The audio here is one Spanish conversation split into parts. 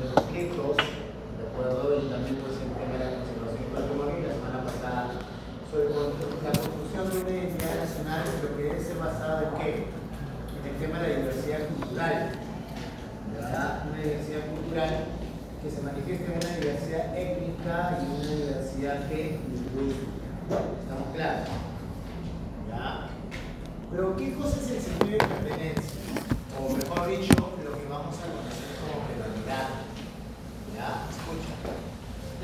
de los quejos, ¿de acuerdo? Y también pues el tema de la conservación del patrimonio. La semana pasada sobre la construcción de una identidad nacional, lo que debe ser basado en qué? En el tema de la diversidad cultural, ¿verdad? Una diversidad cultural que se manifiesta en una diversidad étnica y una diversidad lingüística. ¿Estamos claros? ¿Ya? Pero ¿qué cosa es el sentido de pertenencia? O mejor dicho, lo que vamos a conocer como peruanidad. ¿Ya? Escucha.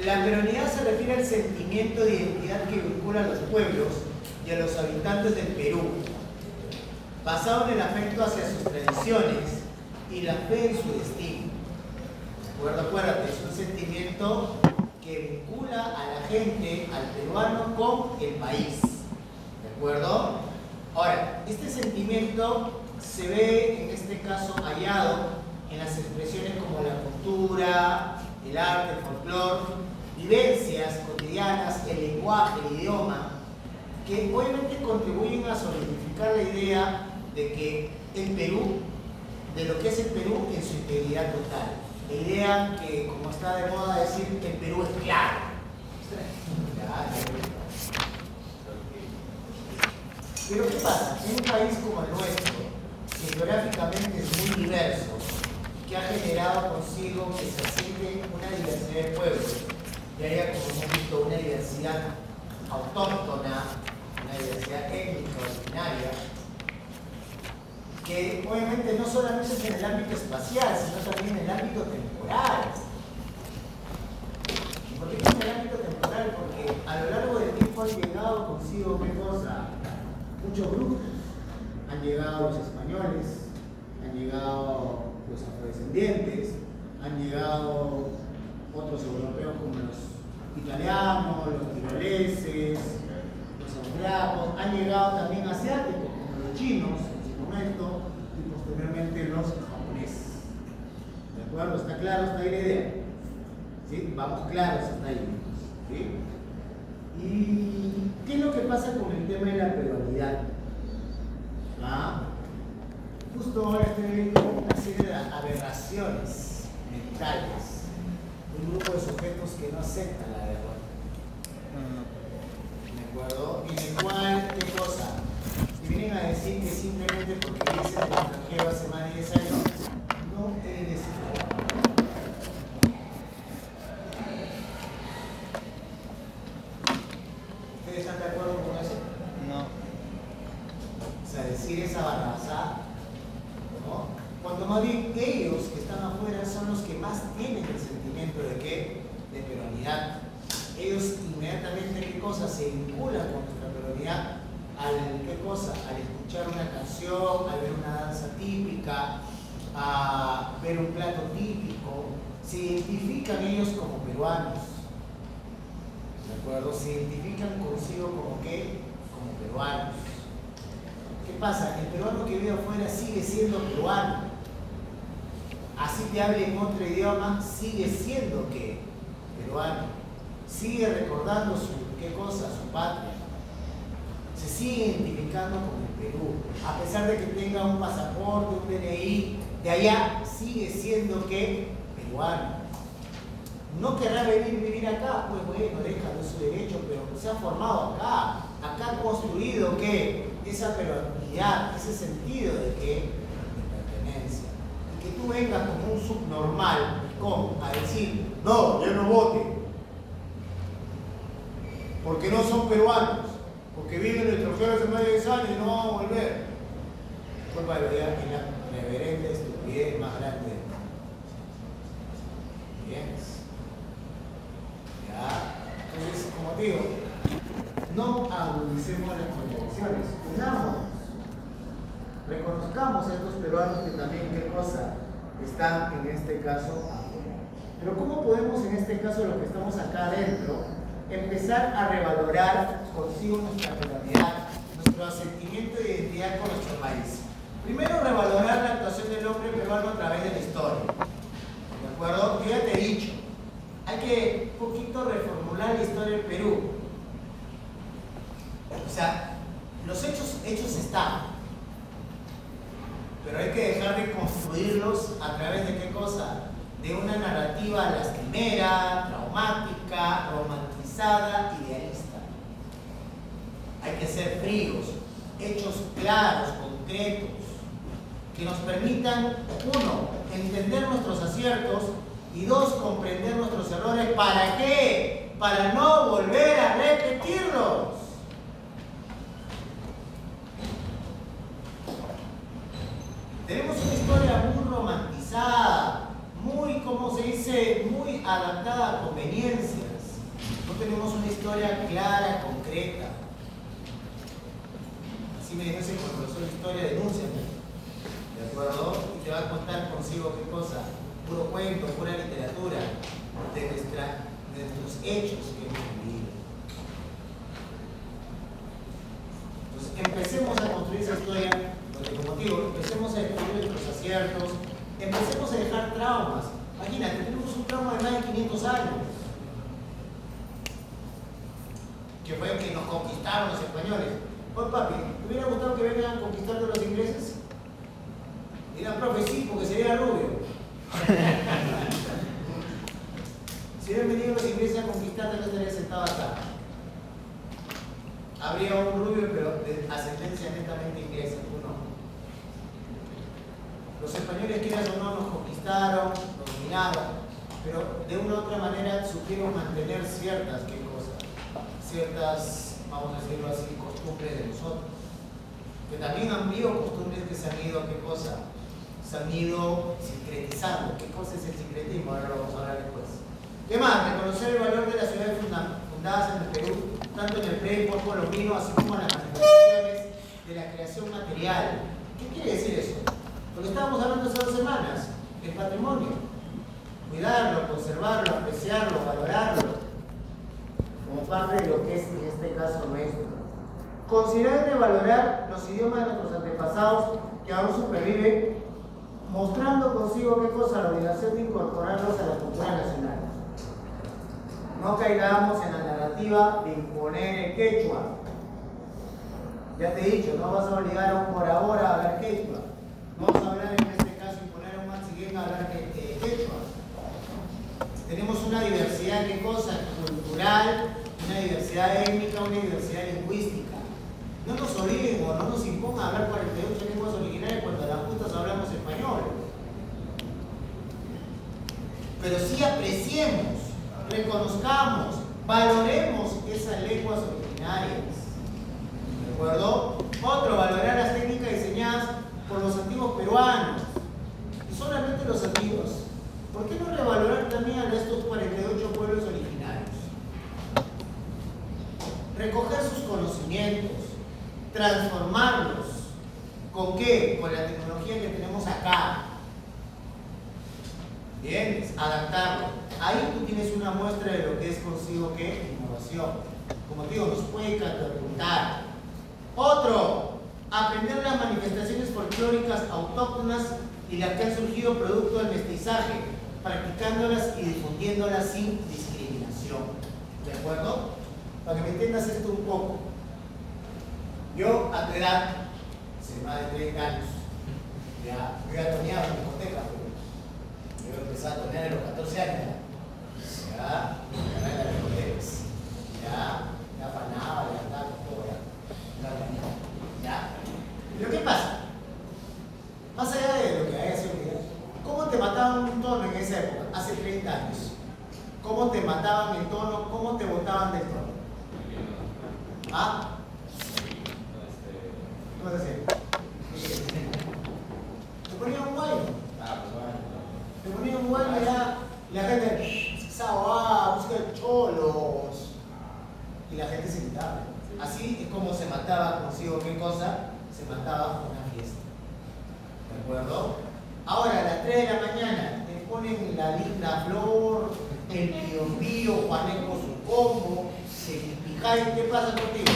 La peruanidad se refiere al sentimiento de identidad que vincula a los pueblos y a los habitantes del Perú, basado en el afecto hacia sus tradiciones y la fe en su destino. ¿De acuerdo? Acuérdate, es un sentimiento que vincula a la gente, al peruano, con el país. ¿De acuerdo? Ahora, este sentimiento se ve, en este caso, hallado en las expresiones como la cultura, el arte, el folclore, vivencias cotidianas, el lenguaje, el idioma, que obviamente contribuyen a solidificar la idea de que el Perú, de lo que es el Perú en su integridad total. La idea que, como está de moda decir, que el Perú es claro. Pero ¿qué pasa? En un país como el nuestro, que geográficamente es muy diverso, que ha generado consigo que se asiente una diversidad de pueblos, y haya, como hemos visto, una diversidad autóctona, una diversidad étnica, originaria, que obviamente no solamente es en el ámbito espacial, sino también en el ámbito temporal. ¿Por qué en el ámbito temporal? Porque a lo largo del tiempo han llegado consigo, ¿qué cosa? Muchos grupos. Han llegado los españoles, han llegado los afrodescendientes, han llegado otros europeos como los italianos, los tiroleses, los austriacos, han llegado también asiáticos como los chinos en su momento y posteriormente los japoneses. ¿De acuerdo? ¿Está claro? ¿Está ahí la idea? ¿Sí? Vamos claros hasta ahí. ¿Sí? ¿Y qué es lo que pasa con el tema de la peruanidad? ¿Ah? Justo ahora estoy viendo una serie de aberraciones mentales, un grupo de sujetos que no aceptan la derrota. ¿De acuerdo? Y en el cual, ¿qué cosa? Y vienen a decir que simplemente porque dicen el extranjero hace más de 10 años, no eres ¿Ustedes están de acuerdo con eso? No. O sea, decir esa barrabasada, ¿no? Cuando más bien ellos que están afuera son los que más tienen el sentimiento de ¿qué? De peruanidad. Ellos inmediatamente, ¿qué cosa? Se vinculan con nuestra peruanidad al, ¿qué cosa? Al escuchar una canción, al ver una danza típica, a ver un plato típico. Se identifican ellos como peruanos. ¿De acuerdo? Se identifican consigo como ¿qué? Como peruanos. ¿Qué pasa? El peruano que vive afuera sigue siendo peruano. Así te hable en otro idioma, sigue siendo ¿qué? Peruano. Sigue recordando su, ¿qué cosa? Su patria. Se sigue identificando con el Perú. A pesar de que tenga un pasaporte, un DNI, de allá sigue siendo ¿qué? Peruano. No querrá vivir acá, pues bueno, déjalo, es su derecho, pero se ha formado acá. Acá ha construido ¿qué? Esa peruanidad, ese sentido de ¿qué? De pertenencia. Y que tú vengas como un subnormal, ¿cómo? A decir, no, yo no vote. Porque no son peruanos, porque viven en el extranjero hace más de 10 años y no van a volver. Culpa de la reverente estupidez más grande. Bien. ¿Ya? Entonces, como digo, no agudicemos las contradicciones, unámonos. Reconozcamos a estos peruanos que también, ¿qué cosa? Están en este caso afuera. Pero ¿cómo podemos en este caso, los que estamos acá adentro, empezar a revalorar consigo nuestra peruanidad, nuestro sentimiento de identidad con nuestro país? Primero, revalorar la actuación del hombre peruano a través de la historia. ¿De acuerdo? Yo ya te he dicho, hay que un poquito reformular la historia del Perú. O sea, los hechos están, pero hay que dejar de construirlos a través de qué cosa? De de una narrativa lastimera, traumática, romantizada, idealista. Hay que ser fríos, hechos claros, concretos, que nos permitan, uno, entender nuestros aciertos y dos, comprender nuestros errores. ¿Para qué? Para no volver a repetirlos. Tenemos una historia muy romantizada, muy, como se dice, muy adaptada a conveniencias. No tenemos una historia clara, concreta. Así me dice el profesor de historia, denúnciame. ¿De acuerdo? Y te va a contar consigo qué cosa. Puro cuento, pura literatura de nuestros hechos que hemos vivido. Entonces, empecemos a construir esa historia, porque como digo, empecemos a descubrir nuestros aciertos, empecemos a dejar traumas. Imagínate, tenemos un trauma de más de 500 años, que fue que nos conquistaron los españoles. Pues papi, ¿te hubiera gustado que vengan conquistando los ingleses? Dirán, profe, sí, porque sería rubio. Si hubieran venido los ingleses a conquistar, no estaría sentado acá. Habría un rubio, pero de ascendencia netamente inglesa, uno. Los españoles, quieras o no, nos conquistaron, nos dominaron, pero de una u otra manera supieron mantener ciertas, ¿qué cosas? Ciertas, vamos a decirlo así, costumbres de nosotros. Que también han habido costumbres que se han ido, ¿qué cosa? Se han ido sincretizando. ¿Qué cosa es el sincretismo? Ahora lo vamos a hablar después. ¿Qué más? Reconocer el valor de las ciudades fundadas en el Perú, tanto en el pre y post colombino, así como en las manifestaciones de la creación material. ¿Qué quiere decir eso? Lo que estábamos hablando hace 2 semanas, el patrimonio. Cuidarlo, conservarlo, apreciarlo, valorarlo, como parte de lo que es en este caso nuestro. Considerar y valorar los idiomas de nuestros antepasados que aún superviven, mostrando consigo qué cosa, la obligación de incorporarlos a la cultura nacional. No caigamos en la narrativa de imponer el quechua. Ya te he dicho, no vas a obligar a un por ahora a hablar quechua. No vamos a hablar en este caso imponer a un mansiguén a hablar quechua. Tenemos una diversidad, ¿qué cosa? Cultural, una diversidad étnica, una diversidad lingüística. No nos obliguen o no nos impongan a hablar 48 lenguas originales cuando a las justas hablamos español. Pero sí apreciemos, reconozcamos, valoremos esas lenguas originarias. ¿De acuerdo? Otro, valorar las técnicas diseñadas por los antiguos peruanos. Y solamente los antiguos. ¿Por qué no revalorar también a estos 48 pueblos originarios? Recoger sus conocimientos, transformarlos. ¿Con qué? Con la tecnología que tenemos acá. Bien, adaptarlo. Ahí tú tienes una muestra de lo que es consigo ¿qué? Innovación. Como te digo, nos puede catapultar. Otro, aprender las manifestaciones folclóricas autóctonas y las que han surgido producto del mestizaje, practicándolas y difundiéndolas sin discriminación. ¿De acuerdo? Para que me entiendas esto un poco. Yo, a tu edad, hace más de 30 años, yo ya toneaba en discoteca, pero yo empecé a tonear a los 14 años. Ya en las discotecas. Ya afanaba, ya andaba todo, ya. Pero ¿qué pasa? Más allá de lo que haya sido, ¿cómo te mataban un tono en esa época? Hace 30 años. ¿Cómo te mataban el tono? ¿Cómo te botaban del tono? ¿Ah? ¿Cómo se hace? Te ponían un baile. Te ponían un baile ya. Y la gente, música de cholos. Y la gente se quitaba. Así es como se mataba consigo, ¿qué cosa? Se mataba una fiesta. ¿De acuerdo? Ahora, a las 3 de la mañana, te ponen la linda flor, el pío pío, Juaneco su combo, el pijay, ¿qué pasa contigo?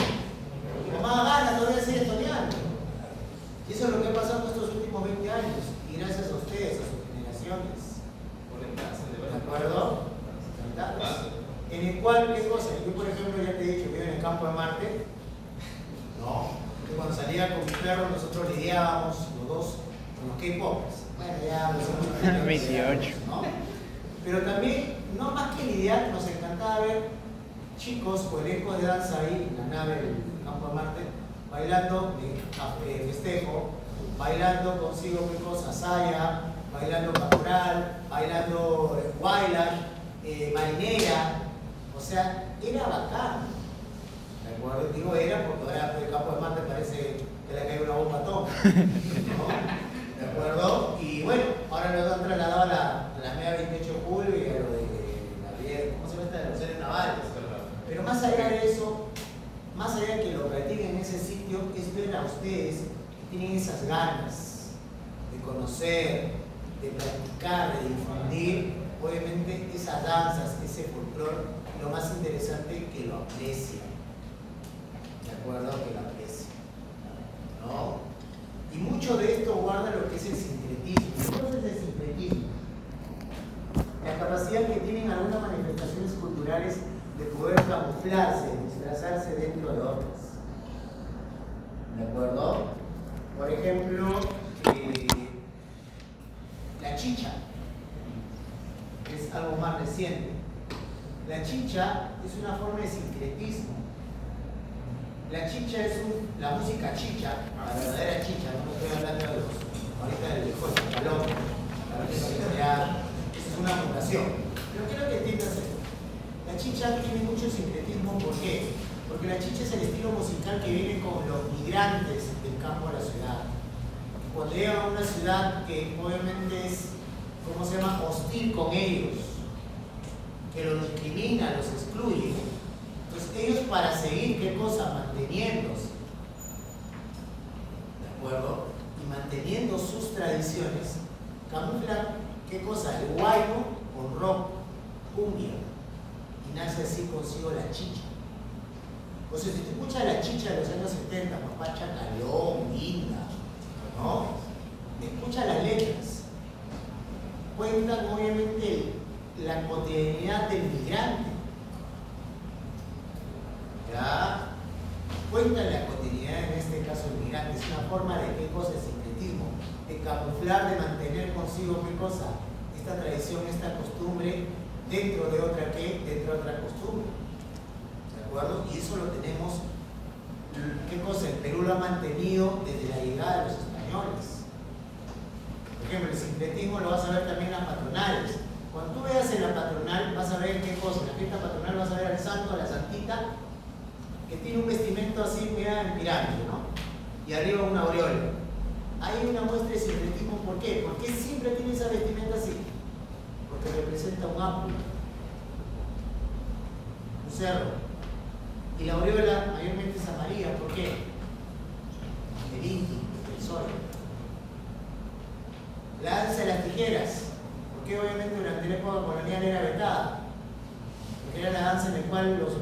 Mi mamá gana, todavía sigue estudiando. Y eso es lo que ha pasado en estos últimos 20 años. Y gracias a ustedes, a sus generaciones. ¿De acuerdo? En el cual, ¿qué cosa? Yo, por ejemplo, ya te he dicho, vivo en el campo de Marte. No, porque cuando salía con mi perro, nosotros lidiábamos los dos con los K-popers. Bueno, ya los 28, ¿no? Pero también, no más que lidiar, nos encantaba ver chicos o elencos de danza ahí en la nave del Campo de Marte, bailando de festejo, bailando consigo qué cosa, saya, bailando caporal, bailando wailash, marinera, o sea, era bacán. ¿De acuerdo? Digo era porque ahora el Campo de Marte parece que le cae una bomba atómica, ¿no? ¿De acuerdo? Y bueno, ahora lo han trasladado a la media 28 de julio y a lo de ¿cómo se llama esta? De los seres navales. Pero más allá de eso, más allá de que lo practiquen en ese sitio, es ver a ustedes que tienen esas ganas de conocer, de practicar, de difundir, obviamente, esas danzas, ese folclore, y lo más interesante, que lo aprecian. ¿De acuerdo? Que lo aprecian. ¿No? Y mucho de esto guarda lo que es el sincretismo. Entonces, el sincretismo, la capacidad que tienen algunas manifestaciones culturales de poder camuflarse, disfrazarse dentro de otras. ¿De acuerdo? Por ejemplo, la chicha, que es algo más reciente. La chicha es una forma de sincretismo. La chicha es la música chicha, la verdadera chicha, no estoy hablando de ahorita del hijo de Chacalón, esa es una mutación. Pero quiero que entiendas esto. La chicha tiene mucho sincretismo, ¿por qué? Porque la chicha es el estilo musical que viene con los migrantes del campo a la ciudad. Cuando llegan a una ciudad que obviamente es, ¿cómo se llama?, hostil con ellos, que los discrimina, los excluye. Entonces ellos, para seguir, ¿qué cosa? Manteniéndose. ¿De acuerdo? Y manteniendo sus tradiciones, camuflan, ¿qué cosa? El huayno con rock, cumbia. Y nace así consigo la chicha. O sea, si te escuchas la chicha de los años 70, Papá Chacalón, Linda, ¿no? Escucha las letras. Cuentan obviamente la cotidianidad del migrante. ¿Ya? Cuentan la cotidianidad, en este caso el migrante. Es una forma de qué cosa es sincretismo, de camuflar, de mantener consigo qué cosa, esta tradición, esta costumbre, dentro de otra qué, dentro de otra costumbre. ¿De acuerdo? Y eso lo tenemos, ¿qué cosa? El Perú lo ha mantenido desde la llegada de los españoles. Por ejemplo, el sincretismo lo vas a ver también en las patronales. Cuando tú veas en la patronal, vas a ver qué cosa. En la fiesta patronal vas a ver al santo, a la santita, que tiene un vestimento así, mira, en pirámide, ¿no? Y arriba una aureola. Hay una muestra de sincretismo, ¿por qué? ¿Por qué siempre tiene esa vestimenta así? Porque representa un árbol, un cerro. Y la aureola mayormente es amarilla, ¿por qué? El inti, el sol. La danza de las tijeras, porque obviamente durante la época colonial era vetada, porque era la danza en la cual los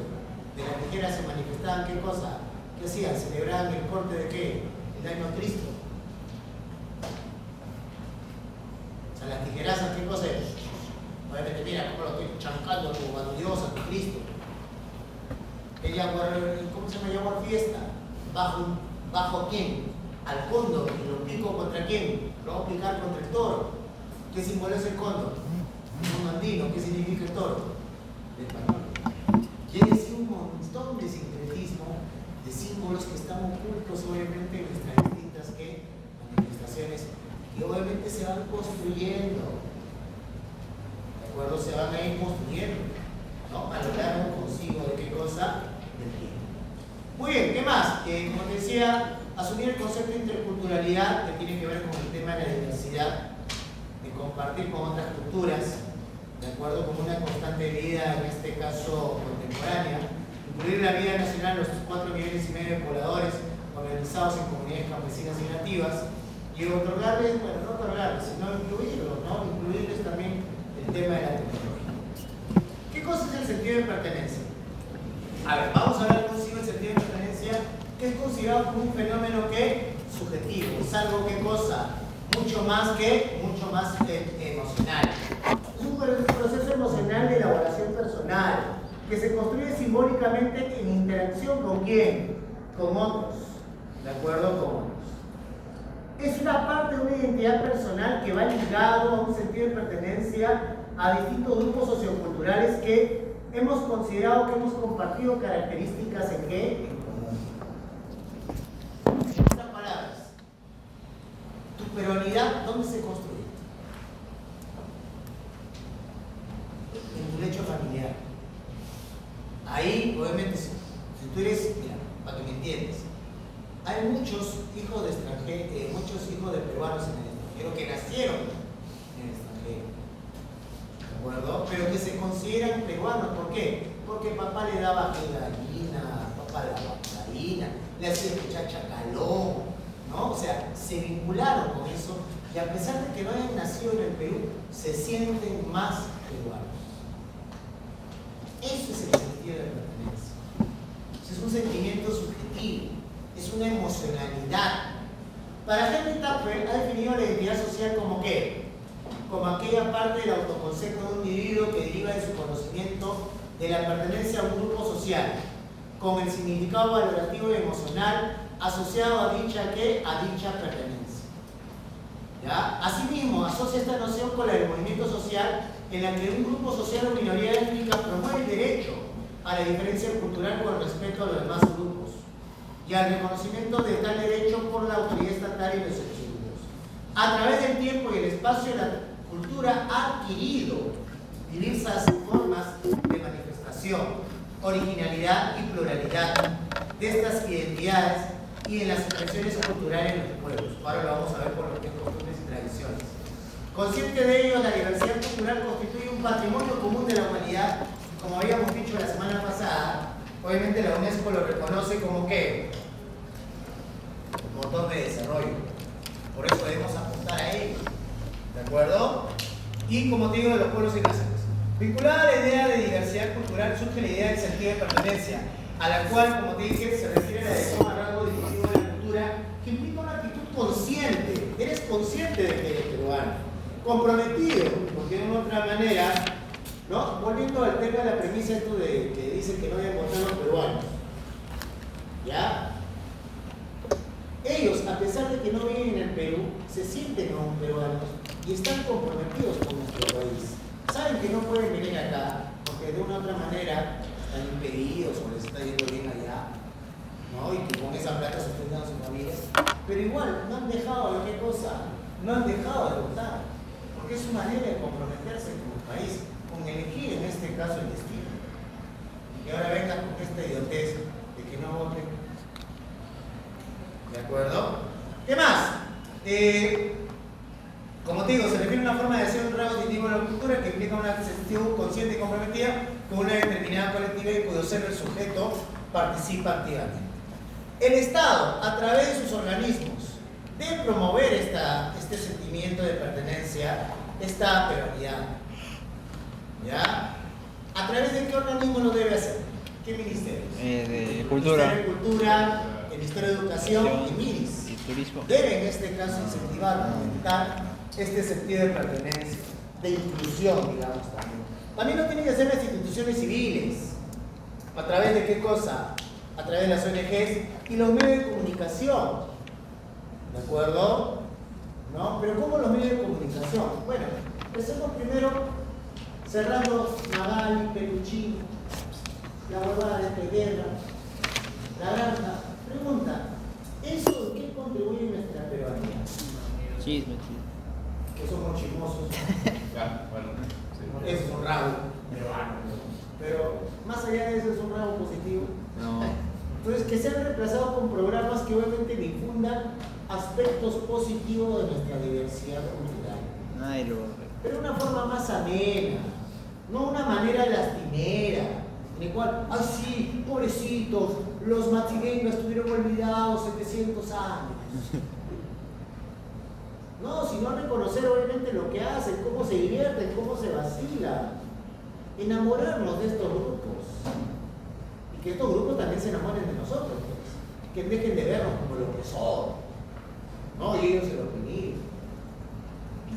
de las tijeras se manifestaban, ¿qué cosa? ¿Qué hacían? Celebraban el corte de ¿qué? El año Cristo. O sea, las tijerazas, ¿qué cosa es? Obviamente, mira cómo lo estoy chancando a tu Dios, a tu Cristo. ¿Cómo se llama? Jaguar fiesta. ¿Bajo quién? Al cóndor. ¿Y lo pico contra quién? Lo vamos a picar contra el toro. ¿Qué simboliza el cóndor? Un andino. ¿Qué significa el toro? El español. Quiere decir un montón de sincretismo, de símbolos que están ocultos obviamente en nuestras distintas manifestaciones, que obviamente se van construyendo. ¿De acuerdo? Se van a ir construyendo, ¿no? A lo largo consigo de qué cosa, del tiempo. Muy bien, ¿qué más? Como te decía, asumir el concepto de interculturalidad, que tiene que ver con el tema de la diversidad, de compartir con otras culturas, de acuerdo, como una constante vida, en este caso contemporánea, incluir la vida nacional de los 4,5 millones de pobladores organizados en comunidades campesinas y nativas, y otorgarles, bueno, no otorgarles, sino incluirlos, ¿no? Incluirles también el tema de la tecnología. ¿Qué cosa es el sentido de pertenencia? A ver, vamos a hablar consigo el sentido de pertenencia, que es considerado como un fenómeno que subjetivo, es algo que cosa mucho más emocional. Es un proceso emocional de elaboración personal, que se construye simbólicamente en interacción con quién, con otros, ¿de acuerdo? Con otros. Es una parte de una identidad personal que va ligado a un sentido de pertenencia a distintos grupos socioculturales que hemos considerado que hemos compartido características en qué? En común. En otras palabras, tu peruanidad, ¿dónde se construye? En tu lecho familiar. Ahí, obviamente, si tú eres, mira, para que me entiendas, hay muchos hijos de extranjeros, muchos hijos de peruanos en el extranjero que nacieron en el extranjero, ¿de acuerdo? Pero que se consideran peruanos. ¿Por qué? Porque papá le daba gallina, papá le daba harina, le hacía escuchar chacalón, ¿no? O sea, se vincularon con eso y a pesar de que no hayan nacido en el Perú, se sienten más peruanos. Eso es el sentido de pertenencia. Es un sentimiento subjetivo, es una emocionalidad. Para Henry Taffer ha definido la identidad social como ¿qué? Como aquella parte del autoconcepto de un individuo que deriva de su conocimiento de la pertenencia a un grupo social, con el significado valorativo y emocional asociado a dicha ¿qué? A dicha pertenencia. ¿Ya? Asimismo, asocia esta noción con la del movimiento social, en la que un grupo social o minoría étnica promueve el derecho a la diferencia cultural con respeto a los demás grupos y al reconocimiento de tal derecho por la autoridad estatal y los individuos. A través del tiempo y el espacio, la cultura ha adquirido diversas formas de manifestación, originalidad y pluralidad de estas identidades y en las expresiones culturales de los pueblos. Ahora lo vamos a ver por lo que es costumbres y tradiciones. Consciente de ello, la diversidad cultural constituye un patrimonio común de la humanidad. Como habíamos dicho la semana pasada, obviamente la UNESCO lo reconoce como ¿qué? Motor de desarrollo. Por eso debemos apuntar a ello. ¿De acuerdo? Y como te digo, de los pueblos indígenas. Vinculada a la idea de diversidad cultural surge la idea del sentido de pertenencia, a la cual, como te dije, se refiere a la adecuación al rasgo distintivo de la cultura, que implica una actitud consciente. Eres consciente de que eres peruano. Comprometido, porque de una otra manera, ¿no? Volviendo al tema de la premisa esto de que dicen que no deben votar los peruanos, ¿ya? Ellos, a pesar de que no viven en el Perú, se sienten aún peruanos y están comprometidos con nuestro país. Saben que no pueden venir acá porque de una u otra manera están impedidos o les está yendo bien allá, ¿no? Y que con esa plata sustentan a sus familias, pero igual no han dejado de qué cosa, no han dejado de votar. Porque es una manera de comprometerse con el país, con elegir en este caso el destino. Y que ahora vengan con esta idiotez de que no voten. ¿De acuerdo? ¿Qué más? Como te digo, se refiere a una forma de hacer un rasgo distintivo de la cultura que implica una actitud consciente y comprometida con una determinada colectiva y cuyo ser el sujeto participa activamente. El Estado, a través de sus organismos, debe promover este sentimiento de pertenencia, esta peruanidad. ¿Ya? ¿A través de qué organismo lo debe hacer? ¿Qué ministerios? De Cultura. El Ministerio de Cultura, el Ministerio de Educación y MIRIS. Y Turismo. Deben en este caso incentivar, fomentar este sentido de pertenencia, de inclusión, digamos también. También lo tienen que hacer las instituciones civiles. ¿A través de qué cosa? A través de las ONGs y los medios de comunicación. ¿De acuerdo? ¿No? Pero ¿cómo los medios de comunicación? Bueno, empecemos primero cerrando Naval, Peluchín, la huevada de Pedguerra, la granja. Pregunta, ¿eso en qué contribuye nuestra peruanía? Chisme. Que somos chismosos. Ya, bueno, sí. Eso es un rasgo peruano. Pero más allá de eso es un rasgo positivo. No. Entonces, que sean reemplazados con programas que obviamente difundan aspectos positivos de nuestra diversidad cultural. Ay, Pero de una forma más amena, no una manera lastimera, en el cual, ay sí, pobrecitos, los matigueños estuvieron olvidados 700 años. No, sino reconocer obviamente lo que hacen, cómo se divierten, cómo se vacilan. Enamorarnos de estos grupos. Y que estos grupos también se enamoren de nosotros, pues. Que dejen de vernos como lo que son. No, y ellos se lo piden.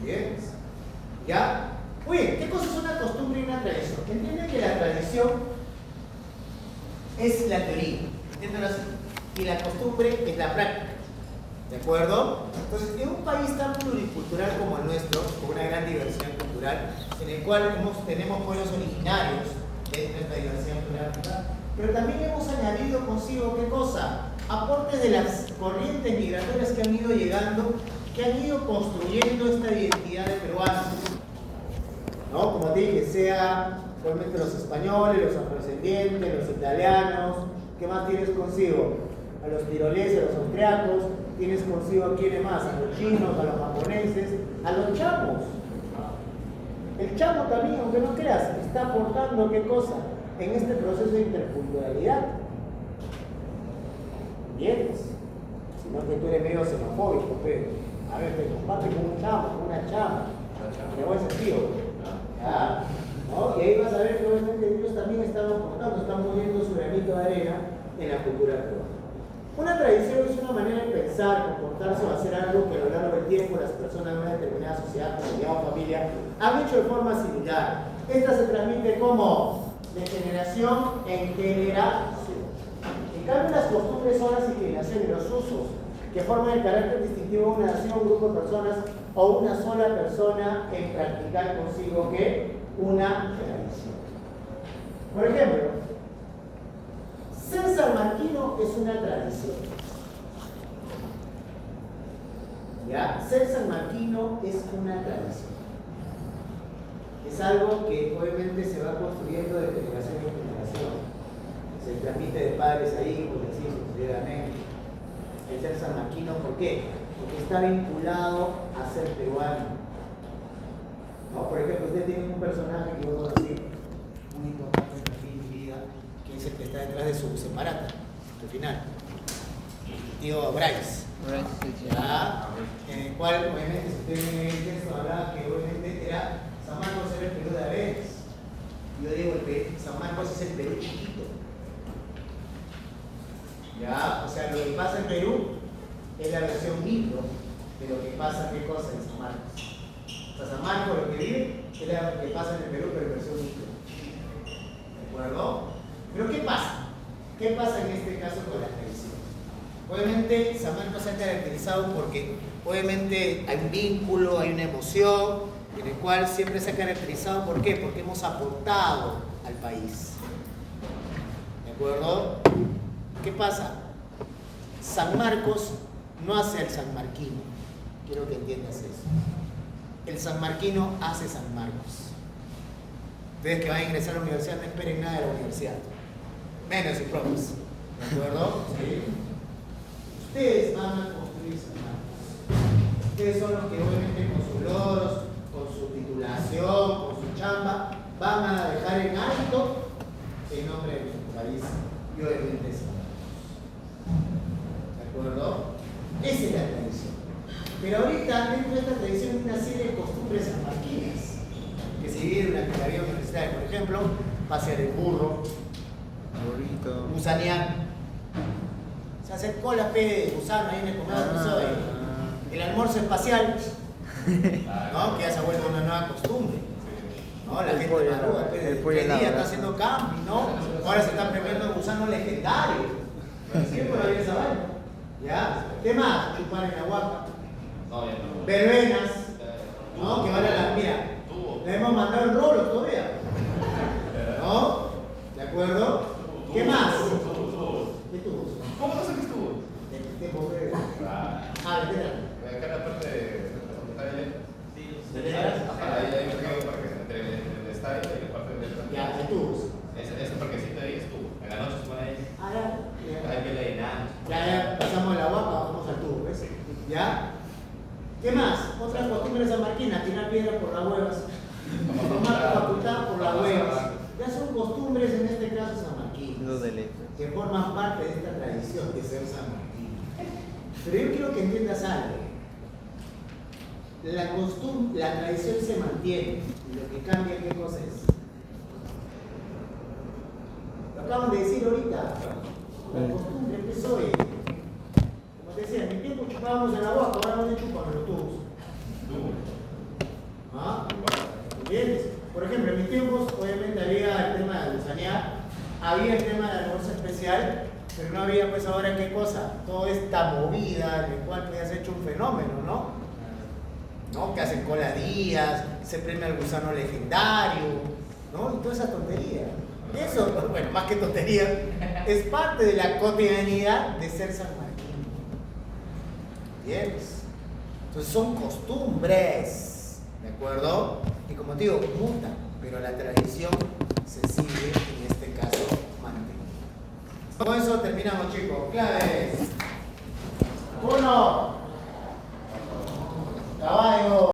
¿Bien? ¿Ya? Oye, ¿qué cosa es una costumbre y una tradición? Entienden que la tradición es la teoría, entiéndanlo así, y la costumbre es la práctica. ¿De acuerdo? Entonces, en un país tan pluricultural como el nuestro, con una gran diversidad cultural, cultural, en el cual tenemos pueblos originarios dentro de esta diversidad geográfica, pero también hemos añadido consigo, ¿qué cosa? Aportes de las corrientes migratorias que han ido llegando, que han ido construyendo esta identidad de peruanos, ¿no? Como te dije, sea obviamente los españoles, los afrodescendientes, los italianos. ¿Qué más tienes consigo? A los tiroleses, a los austriacos. Tienes consigo a quiénes más, a los chinos, a los japoneses, a los chamos. El chamo también, aunque no creas, está aportando ¿qué cosa? En este proceso de interculturalidad. ¿Entiendes? Sino que tú eres medio xenofóbico, pero a ver, te comparte con un chamo, con una chama, en buen sentido. ¿Ya? ¿No? Y ahí vas a ver que obviamente ellos también están aportando, están poniendo su granito de arena en la cultura peruana. Una tradición es una manera de pensar, comportarse o hacer algo que a lo largo del tiempo las personas de una determinada sociedad, comunidad o familia han hecho de forma similar. Esta se transmite como de generación en generación. En cambio, las costumbres son las inclinaciones y los usos que forman el carácter distintivo de una nación, un grupo de personas o una sola persona en practicar consigo que una tradición. Por ejemplo, ser sanmarquino es una tradición. ¿Ya? Ser sanmarquino es una tradición. Es algo que obviamente se va construyendo de generación en generación. Se transmite de padres a hijos y así sucesivamente. El ser sanmarquino, ¿por qué? Porque está vinculado a ser peruano. ¿No? Por ejemplo, usted tiene un personaje que yo conocí, muy importante en mi vida, que es el que está detrás de su semarata, al final. El tío Bryce. ¿Ya? En el cual, obviamente, si usted ve el texto, hablaba que obviamente era San Marcos era el Perú de Arenas. Yo digo que San Marcos es el Perú chiquito. ¿Ya? O sea, lo que pasa en Perú es la versión micro de lo que pasa, ¿qué cosa? En San Marcos. O sea, San Marcos lo que vive es lo que pasa en el Perú, pero en versión micro. ¿De acuerdo? Pero ¿qué pasa? ¿Qué pasa en este caso con la tradición? Obviamente, San Marcos se ha caracterizado porque, obviamente, hay un vínculo, hay una emoción, en el cual siempre se ha caracterizado. ¿Por qué? Porque hemos aportado al país. ¿De acuerdo? ¿Qué pasa? San Marcos no hace al sanmarquino. Quiero que entiendas eso. El sanmarquino hace San Marcos. Ustedes que van a ingresar a la universidad no esperen nada de la universidad. Menos sus propios. ¿De acuerdo? ¿Sí? Ustedes van a construir San Marcos. Ustedes son los que obviamente con sus logros, con su titulación, con su chamba, van a dejar en alto el nombre de nuestro país y obviamente San Marcos. ¿De acuerdo? Esa es la tradición. Pero ahorita dentro de esta tradición hay una serie de costumbres sanmarquinas que se dividen durante la vida universitaria. Por ejemplo, pasear el burro, gusanear. Se hace cola de gusano ahí en el comedor, el almuerzo espacial, ¿no? Que ya se ha vuelto una nueva costumbre. ¿No? La gente madruga, el día está haciendo camping, ¿no? Ahora se está premiando el gusano legendario. Siempre había esa vaina. ¿Ya? ¿Qué más? Chupar en la guapa. Verbenas, ¿no? Que van a la. Mira, le hemos mandado el rolo todavía. ¿No? ¿De acuerdo? ¿Qué más? ¿Qué tubos? ¿Cómo no sé qué estuvo? ¿Qué pobre? Ah, ¿de qué? Acá en la parte de ¿De veras? ahí hay un pequeño parque entre el estadio y la parte de Ya, ¿de tubos? ese parquecito ahí es tubo. En la noche se pone ahí. Ah, ya. Hay pelea de enanos. Ya pasamos la guapa, vamos al tubo, ¿ves? ¿Ya? ¿Qué más? Otras costumbres sanmarquinas, tirar piedras por las huevas. Tomar facultad por las huevas. Ya son costumbres en este caso sanmarquinas, que forman parte de esta tradición de ser sanmarquino. Pero yo quiero que entiendas algo. La tradición se mantiene y lo que cambia, ¿qué cosa es? Lo acaban de decir ahorita. La costumbre empezó como te decía, en mi tiempo chupábamos en la boca, ahora no se chupan en los tubos. ¿Ah? ¿Entiendes? Por ejemplo, en mis tiempos, obviamente había el tema de gusanear, había el tema del almuerzo especial, pero no había pues ahora qué cosa, toda esta movida en la cual pues has hecho un fenómeno, ¿no? Que hacen coladías, se premia al gusano legendario, ¿no? Y toda esa tontería. Eso, bueno, más que tontería, es parte de la cotidianidad de ser San Martín. ¿Entiendes? Entonces son costumbres, ¿de acuerdo? Y como te digo, mutan, pero la tradición se sigue, en este caso, manteniendo. Con eso terminamos, chicos. Claves. 1. Caballo.